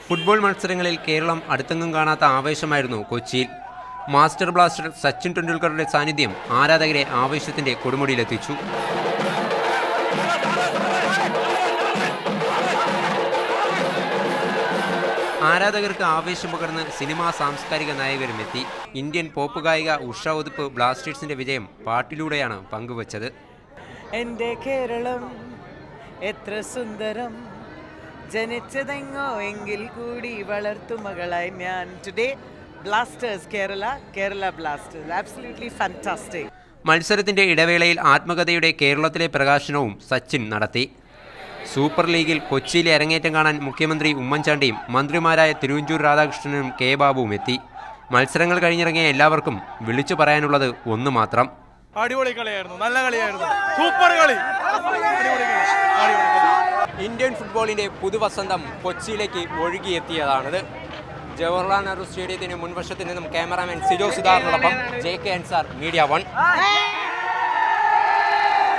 Football മത്സരങ്ങളിൽ കേരളം അടുത്തെങ്ങും കാണാത്ത ആവേശമായിരുന്നു കൊച്ചിയിൽ. മാസ്റ്റർ ബ്ലാസ്റ്റർ സച്ചിൻ ടെണ്ടുൽക്കറുടെ സാന്നിധ്യം ആരാധകരെ ആവേശത്തിന്റെ കൊടുമുടിയിലെത്തിച്ചു. ആരാധകർക്ക് ആവേശം പകർന്ന് സിനിമാ സാംസ്കാരിക നായകരും എത്തി. ഇന്ത്യൻ പോപ്പ് ഗായിക ഉഷ ഉതുപ്പ് ബ്ലാസ്റ്റേഴ്സിന്റെ വിജയം പാട്ടിലൂടെയാണ് പങ്കുവച്ചത്. എൻ്റെ കേരളം എത്ര സുന്ദരം, ജനിച്ചതെങ്ങോ എങ്കിൽ കൂടി വളർത്തു മകളായി ഞാൻ. Today Blasters Kerala Blasters, absolutely fantastic. മത്സരത്തിന്റെ ഇടവേളയിൽ ആത്മകഥയുടെ കേരളത്തിലെ പ്രകാശനവും സച്ചിൻ നടത്തി. സൂപ്പർ ലീഗിൽ കൊച്ചിയിലെ അരങ്ങേറ്റം കാണാൻ മുഖ്യമന്ത്രി ഉമ്മൻചാണ്ടിയും മന്ത്രിമാരായ തിരുവഞ്ചൂർ രാധാകൃഷ്ണനും കെ ബാബുവും എത്തി. മത്സരങ്ങൾ കഴിഞ്ഞിറങ്ങിയ എല്ലാവർക്കും വിളിച്ചു പറയാനുള്ളത് ഒന്ന് മാത്രം: അടിപൊളി കളിയായിരുന്നു, നല്ല കളിയായിരുന്നു, സൂപ്പർ കളി. ഇന്ത്യൻ ഫുട്ബോളിന്റെ പുതുവസന്തം കൊച്ചിയിലേക്ക് ഒഴുകിയെത്തിയതാണിത്. ജവഹർലാൽ നെഹ്റു സ്റ്റേഡിയത്തിന് മുൻവശത്ത് നിന്നും ക്യാമറാമാൻ സിജോ സുധാറിനോടൊപ്പം JK അൻസാർ, മീഡിയ 1.